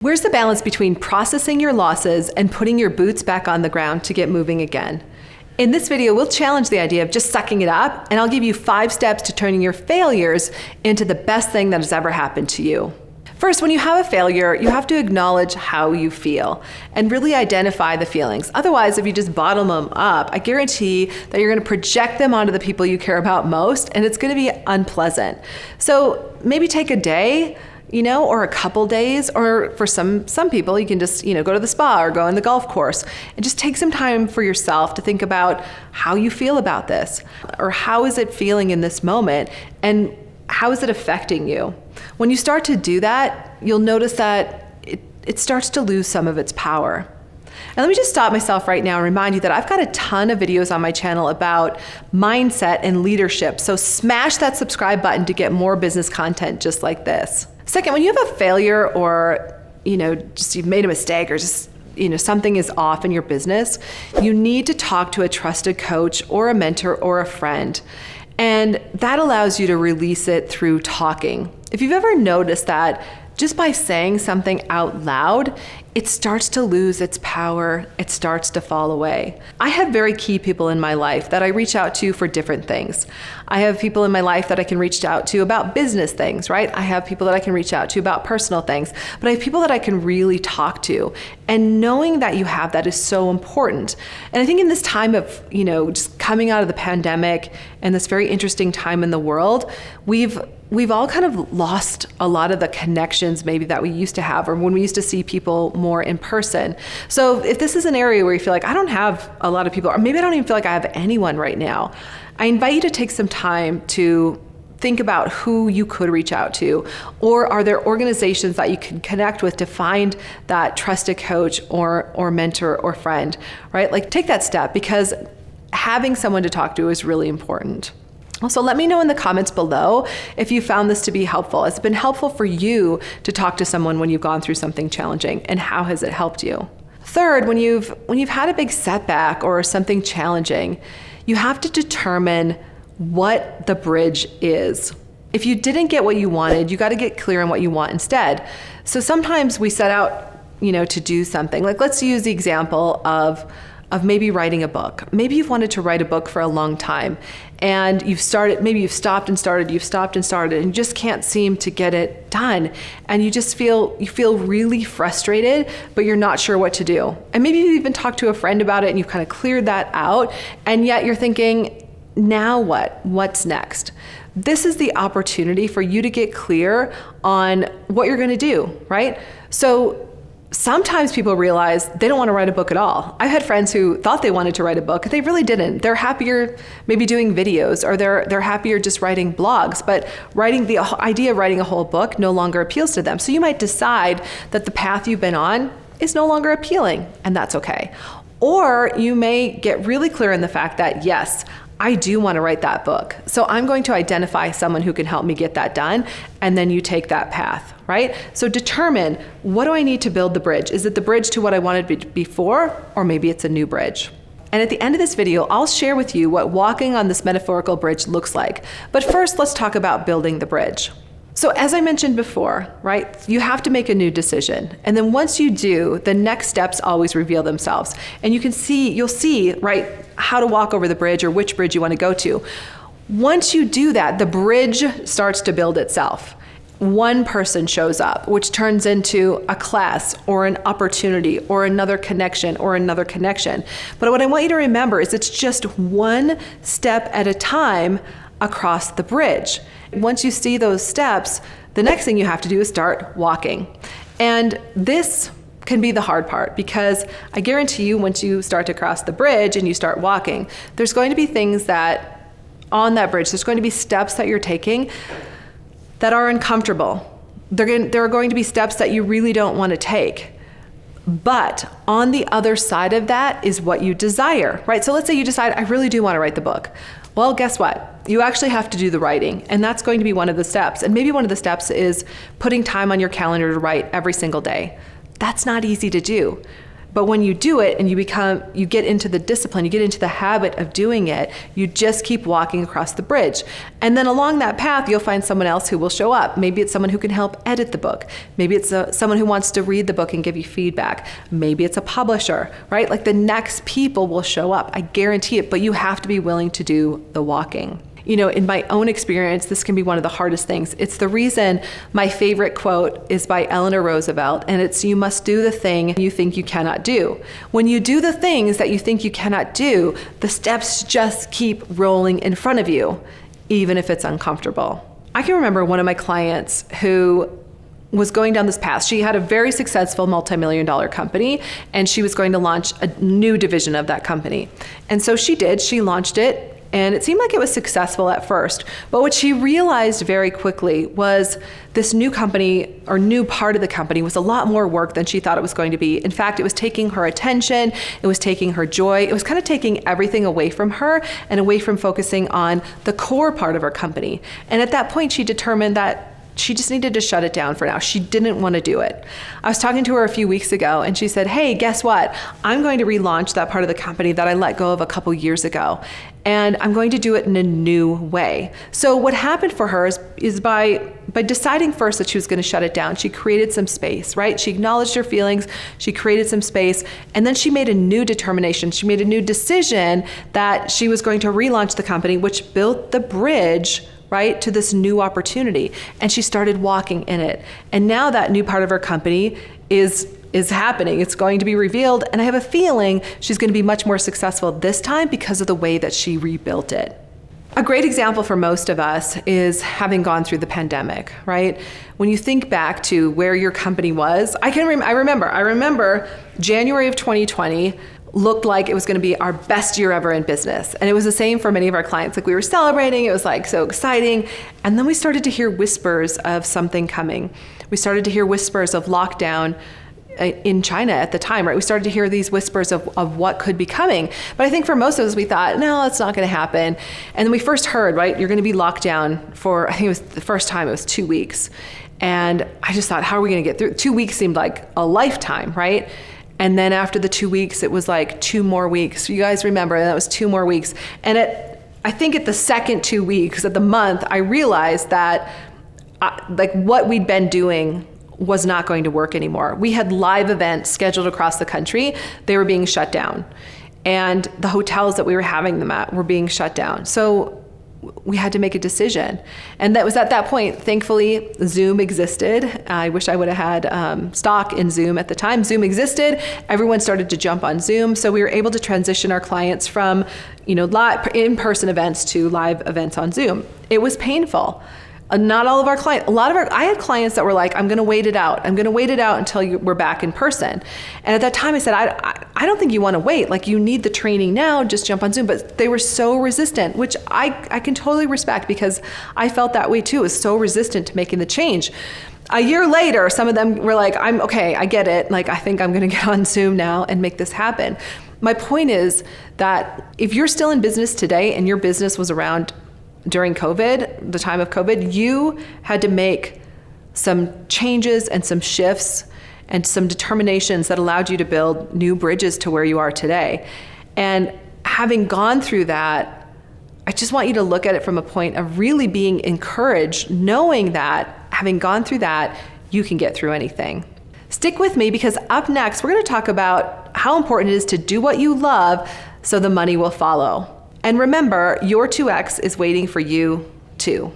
Where's the balance between processing your losses and putting your boots back on the ground to get moving again? In this video, we'll challenge the idea of just sucking it up, and I'll give you 5 steps to turning your failures into the best thing that has ever happened to you. First, when you have a failure, you have to acknowledge how you feel and really identify the feelings. Otherwise, if you just bottle them up, I guarantee that you're going to project them onto the people you care about most, and it's going to be unpleasant. So maybe take a day, or a couple days, or for some people, you can just, go to the spa or go on the golf course and just take some time for yourself to think about how you feel about this, or how is it feeling in this moment, and how is it affecting you? When you start to do that, you'll notice that it starts to lose some of its power. And let me just stop myself right now and remind you that I've got a ton of videos on my channel about mindset and leadership. So smash that subscribe button to get more business content just like this. Second, when you have a failure or, just you've made a mistake or just, something is off in your business, you need to talk to a trusted coach or a mentor or a friend. And that allows you to release it through talking. If you've ever noticed that just by saying something out loud, it starts to lose its power, it starts to fall away. I have very key people in my life that I reach out to for different things. I have people in my life that I can reach out to about business things, right? I have people that I can reach out to about personal things, but I have people that I can really talk to. And knowing that you have that is so important. And I think in this time of, just coming out of the pandemic and this very interesting time in the world, we've all kind of lost a lot of the connections maybe that we used to have, or when we used to see people more in person. So if this is an area where you feel like I don't have a lot of people, or maybe I don't even feel like I have anyone right now, I invite you to take some time to think about who you could reach out to, or are there organizations that you can connect with to find that trusted coach or mentor or friend, right? Like take that step, because having someone to talk to is really important. Also, let me know in the comments below if you found this to be helpful. Has it been helpful for you to talk to someone when you've gone through something challenging, and how has it helped you? Third, when you've had a big setback or something challenging, you have to determine what the bridge is. If you didn't get what you wanted, you got to get clear on what you want instead. So sometimes we set out, to do something. Like let's use the example of maybe writing a book. Maybe you've wanted to write a book for a long time, and you've stopped and started, and you just can't seem to get it done. And you feel really frustrated, but you're not sure what to do. And maybe you even talked to a friend about it and you've kind of cleared that out, and yet you're thinking, now what? What's next? This is the opportunity for you to get clear on what you're going to do, right? So sometimes people realize they don't want to write a book at all. I've had friends who thought they wanted to write a book. They really didn't. They're happier maybe doing videos, or they're happier just writing blogs, but the idea of writing a whole book no longer appeals to them. So you might decide that the path you've been on is no longer appealing, and that's okay. Or you may get really clear in the fact that, yes, I do want to write that book. So I'm going to identify someone who can help me get that done. And then you take that path, right? So determine, what do I need to build the bridge? Is it the bridge to what I wanted before, or maybe it's a new bridge? And at the end of this video, I'll share with you what walking on this metaphorical bridge looks like. But first, let's talk about building the bridge. So as I mentioned before, right, you have to make a new decision. And then once you do, the next steps always reveal themselves. And you'll see, right, how to walk over the bridge, or which bridge you want to go to. Once you do that, the bridge starts to build itself. One person shows up, which turns into a class or an opportunity or another connection or another connection. But what I want you to remember is it's just one step at a time across the bridge. Once you see those steps, the next thing you have to do is start walking. And this can be the hard part, because I guarantee you, once you start to cross the bridge and you start walking, there's going to be things that on that bridge, there's going to be steps that you're taking that are uncomfortable. There are going to be steps that you really don't want to take. But on the other side of that is what you desire, right? So let's say you decide, I really do want to write the book. Well, guess what? You actually have to do the writing, and that's going to be one of the steps. And maybe one of the steps is putting time on your calendar to write every single day. That's not easy to do. But when you do it and you get into the discipline, you get into the habit of doing it, you just keep walking across the bridge. And then along that path, you'll find someone else who will show up. Maybe it's someone who can help edit the book. Maybe it's someone who wants to read the book and give you feedback. Maybe it's a publisher, right? Like the next people will show up. I guarantee it, but you have to be willing to do the walking. You know, in my own experience, this can be one of the hardest things. It's the reason my favorite quote is by Eleanor Roosevelt, and it's, "You must do the thing you think you cannot do." When you do the things that you think you cannot do, the steps just keep rolling in front of you, even if it's uncomfortable. I can remember one of my clients who was going down this path. She had a very successful multi-million-dollar company, and she was going to launch a new division of that company. And so she did. She launched it. And it seemed like it was successful at first. But what she realized very quickly was this new company, or new part of the company, was a lot more work than she thought it was going to be. In fact, it was taking her attention, it was taking her joy, it was kind of taking everything away from her and away from focusing on the core part of her company. And at that point, she determined that she just needed to shut it down for now. She didn't want to do it. I was talking to her a few weeks ago and she said, "Hey, guess what? I'm going to relaunch that part of the company that I let go of a couple years ago. And I'm going to do it in a new way." So what happened for her is by deciding first that she was going to shut it down, she created some space, right? She acknowledged her feelings, she created some space, and then she made a new determination. She made a new decision that she was going to relaunch the company, which built the bridge, right, to this new opportunity. And she started walking in it. And now that new part of her company is happening. It's going to be revealed. And I have a feeling she's going to be much more successful this time because of the way that she rebuilt it. A great example for most of us is having gone through the pandemic, right? When you think back to where your company was, I remember January of 2020 looked like it was going to be our best year ever in business. And it was the same for many of our clients. Like, we were celebrating, it was like so exciting. And then we started to hear whispers of something coming. We started to hear whispers of lockdown in China at the time, right? We started to hear these whispers of what could be coming. But I think for most of us, we thought, no, it's not going to happen. And then we first heard, right, you're going to be locked down for, I think it was the first time, it was 2 weeks. And I just thought, how are we going to get through? 2 weeks seemed like a lifetime, right? And then after the 2 weeks, it was like 2 more weeks. You guys remember, that was 2 more weeks. And I think at the second 2 weeks of the month, I realized that like what we'd been doing was not going to work anymore. We had live events scheduled across the country. They were being shut down. And the hotels that we were having them at were being shut down. So we had to make a decision. And that was at that point, thankfully, Zoom existed. I wish I would have had stock in Zoom at the time. Zoom existed. Everyone started to jump on Zoom. So we were able to transition our clients from, live in-person events to live events on Zoom. It was painful. Not all of our clients, I had clients that were like, I'm going to wait it out. I'm going to wait it out until we're back in person. And at that time I said, I don't think you want to wait. Like, you need the training now, just jump on Zoom. But they were so resistant, which I can totally respect, because I felt that way too. It was so resistant to making the change. A year later, some of them were like, I'm okay, I get it. Like, I think I'm going to get on Zoom now and make this happen. My point is that if you're still in business today and your business was around during COVID, the time of COVID, you had to make some changes and some shifts and some determinations that allowed you to build new bridges to where you are today. And having gone through that, I just want you to look at it from a point of really being encouraged, knowing that having gone through that, you can get through anything. Stick with me, because up next, we're going to talk about how important it is to do what you love so the money will follow. And remember, your 2X is waiting for you too.